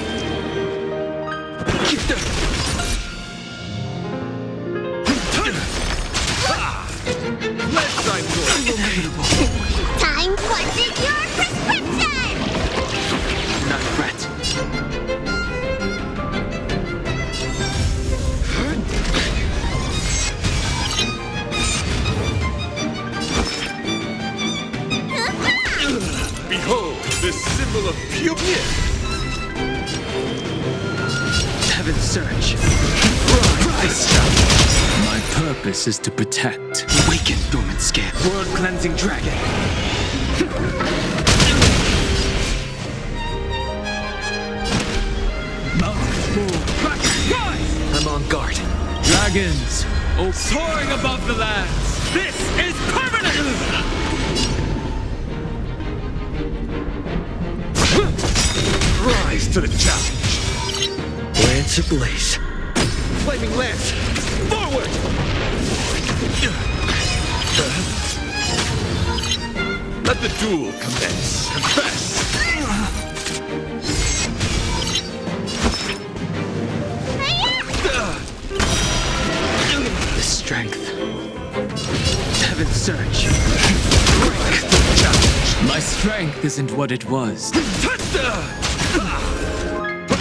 Let's sign for it. Time what's your prescription? Do not fret. Behold, this symbol of purity. Heaven surge. Rise. My purpose is to protect. Awaken, dormant scale. World cleansing dragon. Dragons, soaring above the lands. This is permanent! Rise to the challenge. Lance ablaze. Flaming lance. Forward! Let the duel commence. Confess! The strength. Heaven's surge. My strength isn't what it was. Put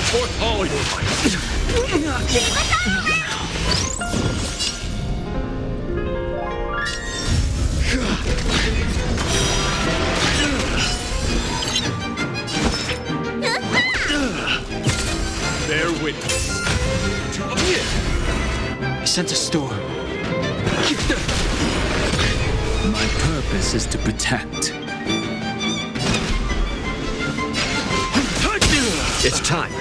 forth all your might. Bear witness. I sense a storm. My purpose is to protect. It's time.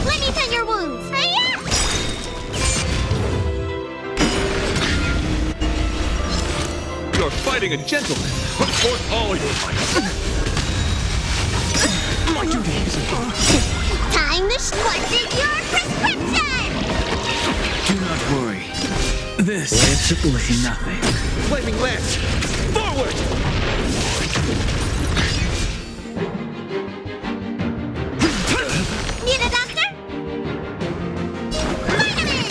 Let me tend your wounds. You're fighting a gentleman. Put forth all your might. My duty is Time to schwartz your prescription! Do not worry. This is nothing. Flaming lance. Forward! Need a doctor? Vitamin!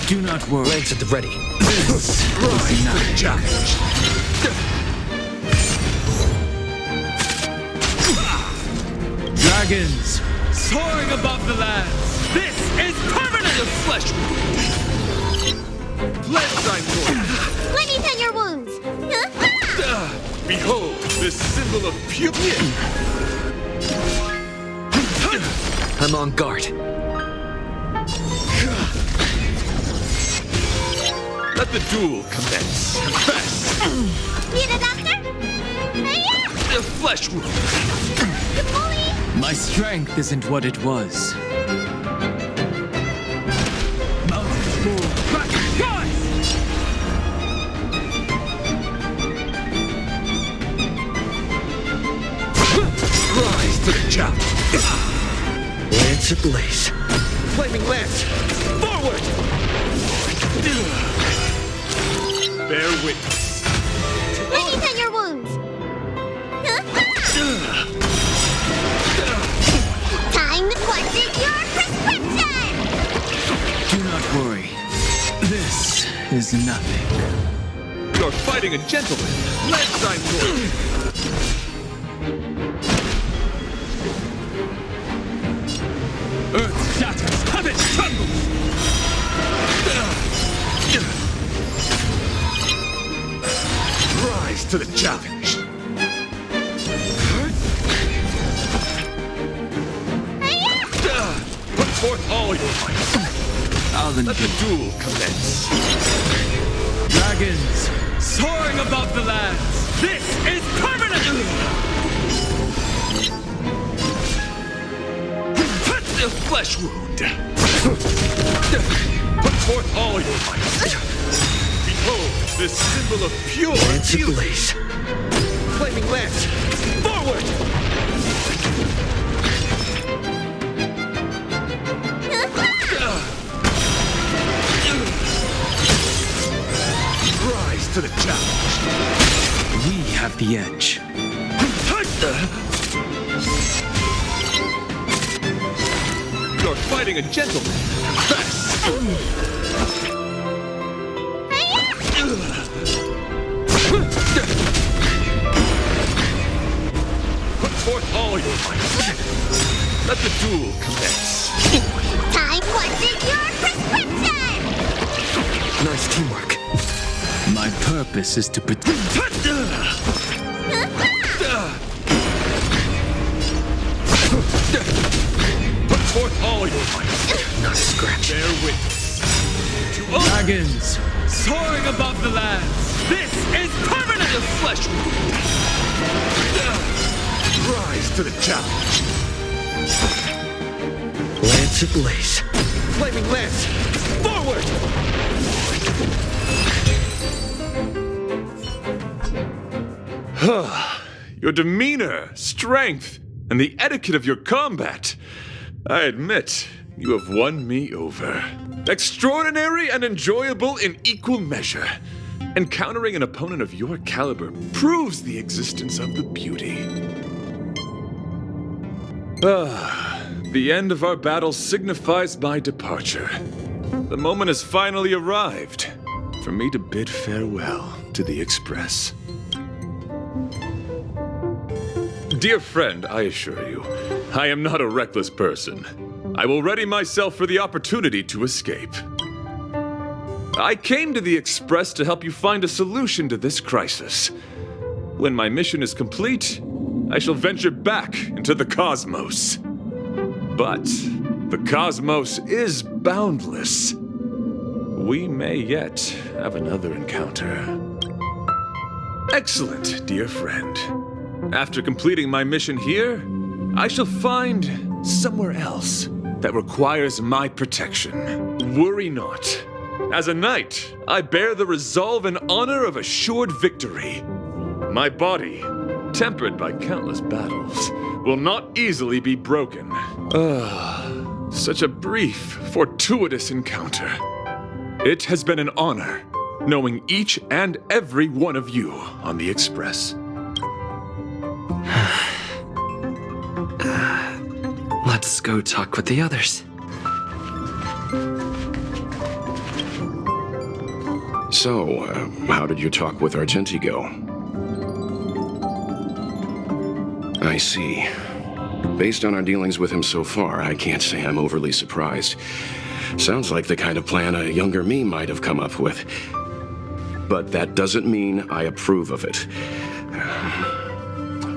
Do not worry. Lance at the ready. This is nothing. Challenge. Dragons, soaring above the lands. This is permanent! The flesh wound. Cleanse thy wound. Let me tend your wounds. Behold, this symbol of purity. I'm on guard. Let the duel commence. Confess. Need a doctor? The flesh wound. My strength isn't what it was. Mountains fall. Rise to the challenge. Lance ablaze. Flaming lance. Forward! Bear witness. Let me tend your wounds. Time to schwartz your prescription! Do not worry. This is nothing. You're fighting a gentleman. Cleanse thy wound. Earth shatters, heaven trembles! Rise to the challenge. Put forth all your might. I'll Let the duel commence. Dragons, soaring above the lands. This is permanent! The flesh wound. Put forth all your might. Behold, this symbol of pure Lance beauty. ablaze. Flaming lance. Forward! Rise to the challenge. We have the edge. You're fighting a gentleman. Confess. Put forth all your might. Let the duel commence. Time schwartz your prescription! Nice teamwork. My purpose is to protect. Put forth all your might. Not a scratch. Bear witness. Dragons, soaring above the lands. This is permanent! The flesh wound. Rise to the challenge. Lance ablaze. Flaming lance! Forward! Your demeanor, strength, and the etiquette of your combat. I admit, you have won me over. Extraordinary and enjoyable in equal measure. Encountering an opponent of your caliber proves the existence of the beauty. The end of our battle signifies my departure. The moment has finally arrived for me to bid farewell to the Express. Dear friend, I assure you, I am not a reckless person. I will ready myself for the opportunity to escape. I came to the Express to help you find a solution to this crisis. When my mission is complete, I shall venture back into the cosmos. But the cosmos is boundless. We may yet have another encounter. Excellent, dear friend. After completing my mission here, I shall find somewhere else that requires my protection. Worry not. As a knight, I bear the resolve and honor of assured victory. My body, tempered by countless battles, will not easily be broken. Such a brief, fortuitous encounter. It has been an honor knowing each and every one of you on the Express. Let's go talk with the others. So, how did your talk with Argenti go? I see. Based on our dealings with him so far, I can't say I'm overly surprised. Sounds like the kind of plan a younger me might have come up with. But that doesn't mean I approve of it.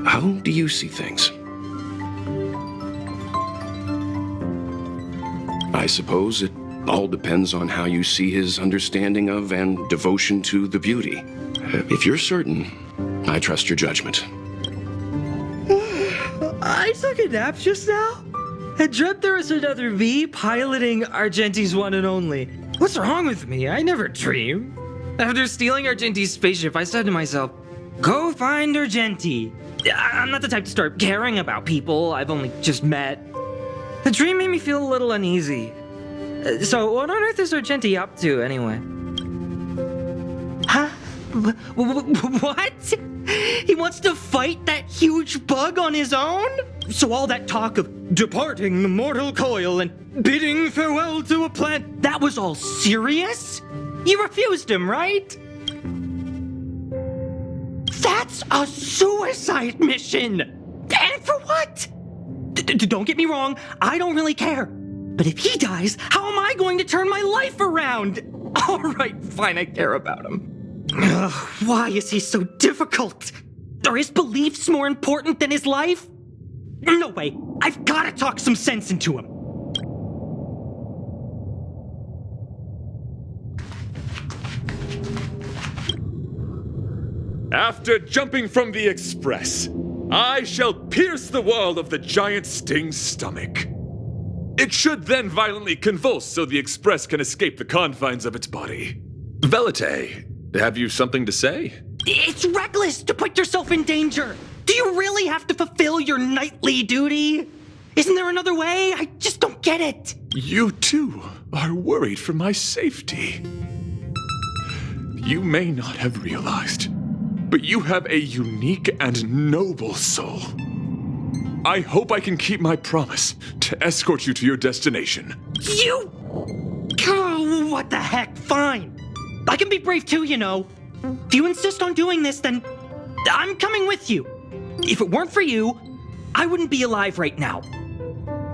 How do you see things? I suppose it all depends on how you see his understanding of and devotion to the beauty. If you're certain, I trust your judgment. I took a nap just now. I dreamt there was another me piloting Argenti's one and only. What's wrong with me? I never dream. After stealing Argenti's spaceship, I said to myself, go find Argenti. I'm not the type to start caring about people I've only just met. The dream made me feel a little uneasy. So what on earth is Argenti up to, anyway? Huh? What? He wants to fight that huge bug on his own? So all that talk of departing the mortal coil and bidding farewell to a planet, that was all serious? You refused him, right? That's a suicide mission! And for what? Don't get me wrong, I don't really care. But if he dies, how am I going to turn my life around? All right, fine, I care about him. Ugh, why is he so difficult? Are his beliefs more important than his life? No way, I've got to talk some sense into him. After jumping from the Express, I shall pierce the wall of the giant Sting's stomach. It should then violently convulse so the Express can escape the confines of its body. Velite, have you something to say? It's reckless to put yourself in danger. Do you really have to fulfill your knightly duty? Isn't there another way? I just don't get it. You too are worried for my safety. You may not have realized, but you have a unique and noble soul. I hope I can keep my promise to escort you to your destination. You... Oh, what the heck? Fine. I can be brave too, you know. If you insist on doing this, then I'm coming with you. If it weren't for you, I wouldn't be alive right now.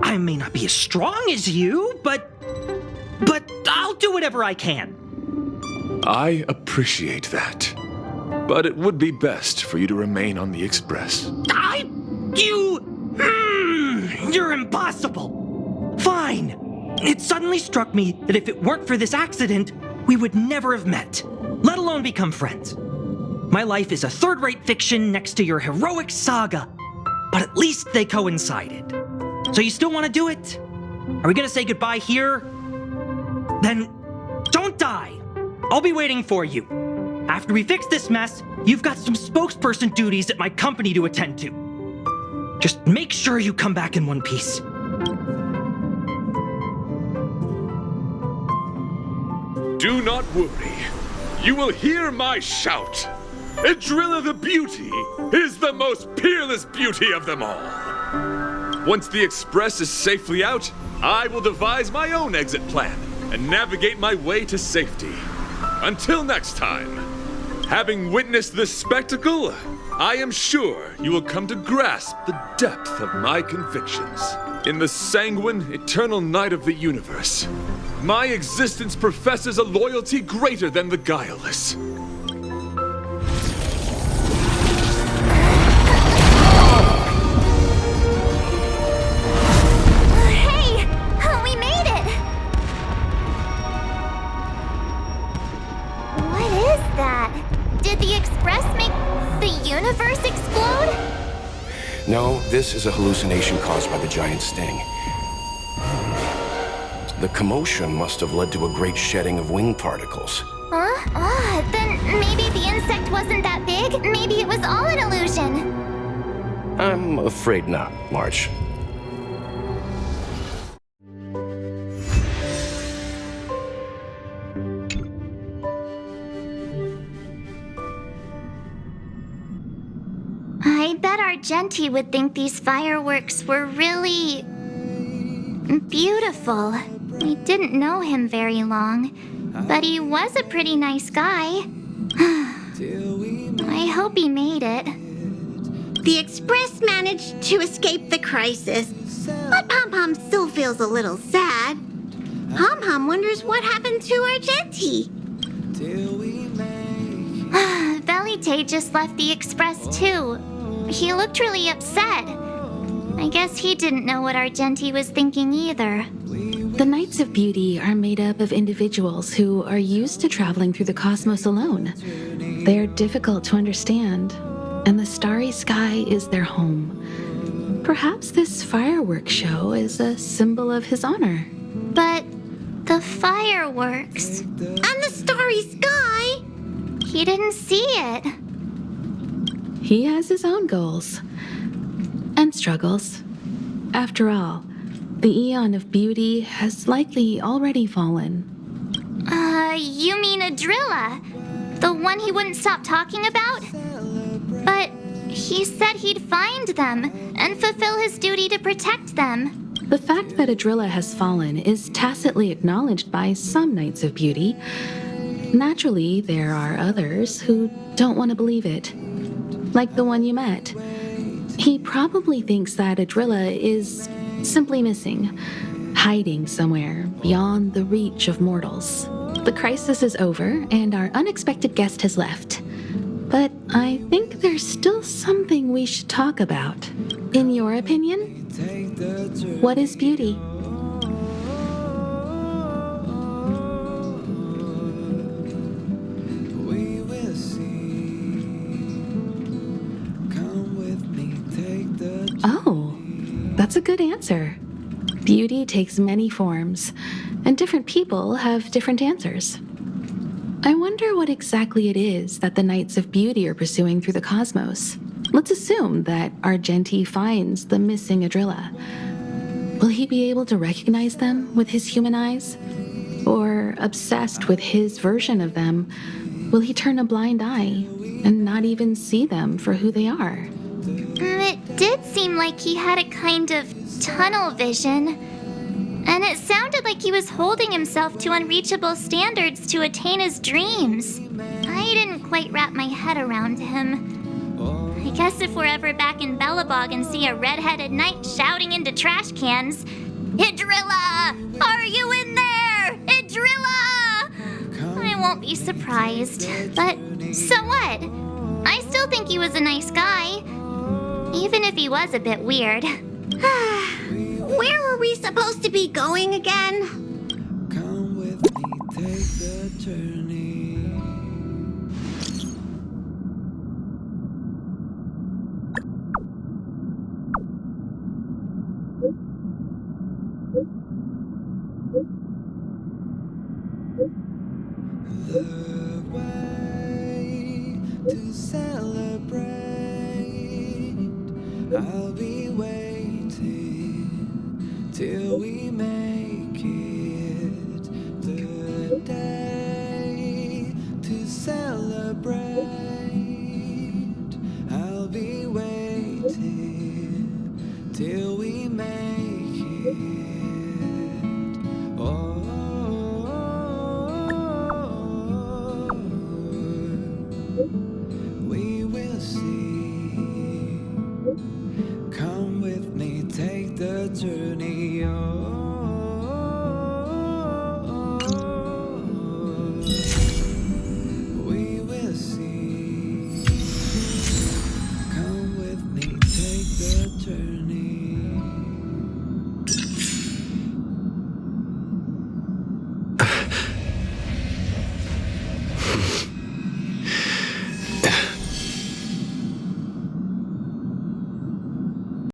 I may not be as strong as you, but I'll do whatever I can. I appreciate that. But it would be best for you to remain on the Express. You're impossible. Fine. It suddenly struck me that if it weren't for this accident, we would never have met, let alone become friends. My life is a third-rate fiction next to your heroic saga, but at least they coincided. So you still want to do it? Are we gonna say goodbye here? Then don't die! I'll be waiting for you. After we fix this mess, you've got some spokesperson duties at my company to attend to. Just make sure you come back in one piece. Do not worry. You will hear my shout. Idrilla the Beauty is the most peerless beauty of them all. Once the Express is safely out, I will devise my own exit plan and navigate my way to safety. Until next time, having witnessed this spectacle, I am sure you will come to grasp the depth of my convictions. In the sanguine, eternal night of the universe, my existence professes a loyalty greater than the guileless. Hey! We made it! What is that? Did the Express make the universe explode? No, this is a hallucination caused by the giant sting. The commotion must have led to a great shedding of wing particles. Huh? Then maybe the insect wasn't that big. Maybe it was all an illusion. I'm afraid not, March. I bet Argenti would think these fireworks were really beautiful. We didn't know him very long, but he was a pretty nice guy. I hope he made it. The Express managed to escape the crisis, but Pom Pom still feels a little sad. Pom Pom wonders what happened to Argenti. Velite just left the Express too. He looked really upset. I guess he didn't know what Argenti was thinking either. The Knights of Beauty are made up of individuals who are used to traveling through the cosmos alone. They're difficult to understand, and the starry sky is their home. Perhaps this fireworks show is a symbol of his honor. But the fireworks... And the starry sky! He didn't see it. He has his own goals and struggles. After all, the Eon of Beauty has likely already fallen. You mean Idrilla? The one he wouldn't stop talking about? But he said he'd find them and fulfill his duty to protect them. The fact that Idrilla has fallen is tacitly acknowledged by some Knights of Beauty. Naturally, there are others who don't want to believe it. Like the one you met. He probably thinks that Idrilla is simply missing, hiding somewhere beyond the reach of mortals. The crisis is over, and our unexpected guest has left. But I think there's still something we should talk about. In your opinion, what is beauty? Oh, that's a good answer. Beauty takes many forms, and different people have different answers. I wonder what exactly it is that the Knights of Beauty are pursuing through the cosmos. Let's assume that Argenti finds the missing Idrilla. Will he be able to recognize them with his human eyes? Or, obsessed with his version of them, will he turn a blind eye and not even see them for who they are? It did seem like he had a kind of tunnel vision. And it sounded like he was holding himself to unreachable standards to attain his dreams. I didn't quite wrap my head around him. I guess if we're ever back in Belobog and see a red-headed knight shouting into trash cans, "Idrilla! Are you in there? Idrilla!" I won't be surprised. But so what? I still think he was a nice guy. Even if he was a bit weird. Where were we supposed to be going again? Come with me, take the journey. I'll be waiting till we make it the day to celebrate. I'll be waiting till we make it. Oh, we will see. Come with me, take the journey.